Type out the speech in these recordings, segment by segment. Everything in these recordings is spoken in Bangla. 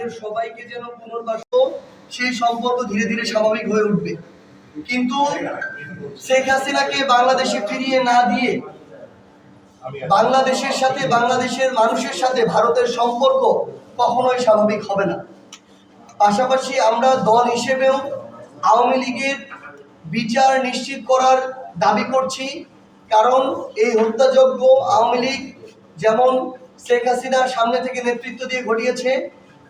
তাদের সবাইকে যেন পুনর্বাসন, সেই সম্পর্ক ধীরে ধীরে স্বাভাবিক হয়ে উঠবে। কিন্তু শেখ হাসিনাকে বাংলাদেশে ফিরিয়ে না দিয়ে বাংলাদেশের সাথে, বাংলাদেশের মানুষের সাথে ভারতের সম্পর্ক কখনোই স্বাভাবিক হবে না। পাশাপাশি আমরা দল হিসেবেও আওয়ামী লীগের বিচার নিশ্চিত করার দাবি করছি। কারণ এই হত্যাযজ্ঞ আওয়ামী লীগ যেমন শেখ হাসিনার সামনে থেকে নেতৃত্ব দিয়ে ঘটিয়েছে,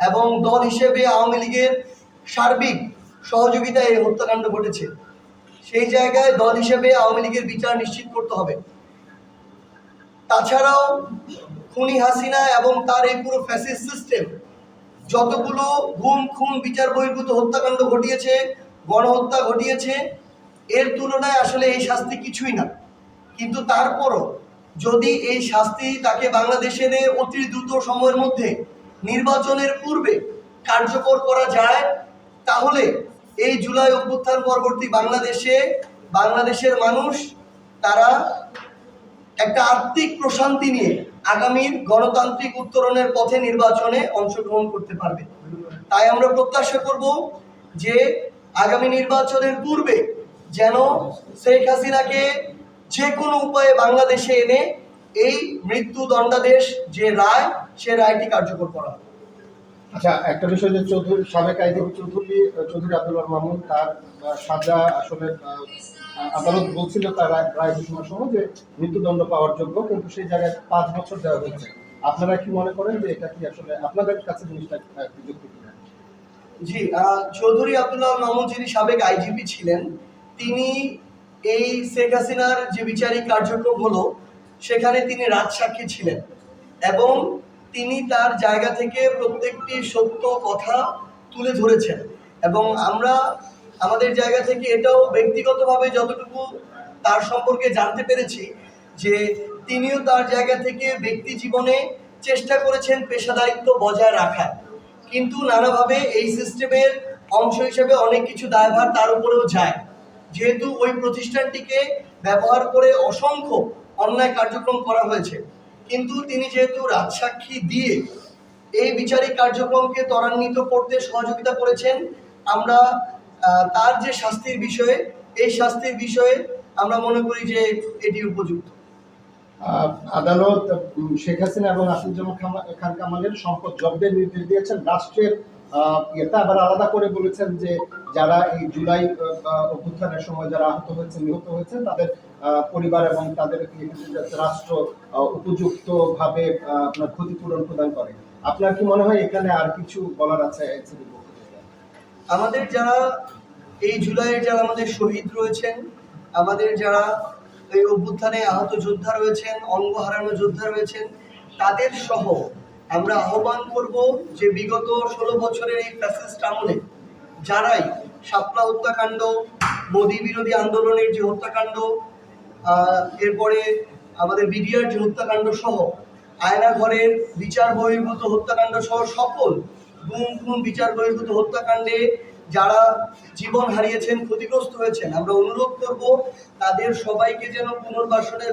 এবং দল হিসেবে আওয়ামী লীগের সার্বিক সহযোগিতায় এই হত্যাকাণ্ড ঘটেছে। সেই জায়গায় দল হিসেবে আওয়ামী লীগের বিচার নিশ্চিত করতে হবে। তাছাড়াও খুনি হাসিনা এবং তার এই পুরো ফ্যাসিস্ট সিস্টেম যতগুলো গুম খুন বিচার বহির্ভূত হত্যাকাণ্ড ঘটিয়েছে, গণহত্যা ঘটিয়েছে, এর তুলনায় আসলে এই শাস্তি কিছুই না। কিন্তু তারপরও যদি এই শাস্তি তাকে বাংলাদেশে অতি দ্রুত সময়ের মধ্যে নির্বাচনের পূর্বে কার্যকর করা যায়, তাহলে এই জুলাই অভ্যুত্থান পরবর্তী বাংলাদেশের মানুষ তারা একটা আর্থিক প্রশান্তি নিয়ে আগামীর গণতান্ত্রিক উত্তরণের পথে নির্বাচনে অংশগ্রহণ করতে পারবে। তাই আমরা প্রত্যাশা করব যে আগামী নির্বাচনের পূর্বে যেন শেখ হাসিনাকে যে কোনো উপায়ে বাংলাদেশে এনে এই মৃত্যুদণ্ডাদেশ যে রায়, সে রায়টি কার্যকর করা হয়। আচ্ছা, একটা বিষয় যে সাবেক আইনজীবী চৌধুরী আব্দুল মামুন, তার সাজা আসলে আদালত বলছিল তার রায় ঘোষণার সময় যে মৃত্যুদণ্ড পাওয়ার যোগ্য, কিন্তু সেই জায়গায় 5 বছর দেওয়া হয়েছে। আপনারা কি মনে করেন যে এটা কি আসলে আপনাদের কাছে জিনিসটা যুক্তি কিনা? জি, চৌধুরী আব্দুল্লাহ মামুন যিনি সাবেক আইজিপি ছিলেন, তিনি এই শেখ হাসিনার যে বিচারিক কার্যক্রম হলো সেখানে তিনি রাজসাক্ষী ছিলেন, এবং তিনি তার জায়গা থেকে প্রত্যেকটি সত্য কথা তুলে ধরেছেন। এবং আমরা আমাদের জায়গা থেকে এটাও ব্যক্তিগতভাবে যতটুকু তার সম্পর্কে জানতে পেরেছি যে তিনিও তার জায়গা থেকে ব্যক্তি জীবনে চেষ্টা করেছেন পেশাদারিত্ব বজায় রাখার, কিন্তু নানাভাবে এই সিস্টেমের অংশ হিসেবে অনেক কিছু দায়ভার তার উপরেও যায়, যেহেতু ওই প্রতিষ্ঠানটিকে ব্যবহার করে অসংখ্য অন্যায় কার্যক্রম করা হয়েছে। কিন্তু তিনি যেহেতু রাজসাক্ষী দিয়ে এই বিচারিক কার্যক্রমকে ত্বরান্বিত করতে সহযোগিতা করেছেন, আমরা তার যে শাস্তির বিষয়ে, এই শাস্তির বিষয়ে আমরা মনে করি যে এটি উপযুক্ত। আদালত শেখ হাসিনা এবং আসাদুজ্জামান খান কামালের সম্পদ জব্দের নির্দেশ দিয়েছেন। রাষ্ট্রের এটা আবার আলাদা করে বলেছেন যে যারা এই জুলাই অভ্যুত্থানের সময় যারা আহত হয়েছে, নিহত হয়েছে, তাদের পরিবার এবং তাদের রাষ্ট্র উপযুক্ত ভাবে আপনার ক্ষতিপূরণ প্রদান করে। আপনার কি মনে হয় এখানে আর কিছু বলার আছে? আমাদের যারা এই জুলাইয়ের যারা আমাদের শহীদ রয়েছেন, আমাদের যারা এই অভ্যুত্থানে আহত যোদ্ধা রয়েছেন, অঙ্গ হারানো যোদ্ধা রয়েছেন, তাদের সহ আমরা আহ্বান করব যে বিগত 16 বছরের এই ফ্যাসিস্ট আমলে যারাই শাপলা হত্যাকাণ্ড, মোদী বিরোধী আন্দোলনের যে হত্যাকাণ্ড, এরপরে আমাদের বিডিআর যে হত্যাকাণ্ড সহ আয়নাঘরের বিচার বহির্ভূত হত্যাকাণ্ড সহ সকল গুম খুন বিচার বহির্ভূত হত্যাকাণ্ডে যারা জীবন হারিয়েছেন, ক্ষতিগ্রস্ত হয়েছেন, আমরা অনুরোধ করব তাদের সবাইকে যেন পুনর্বাসনের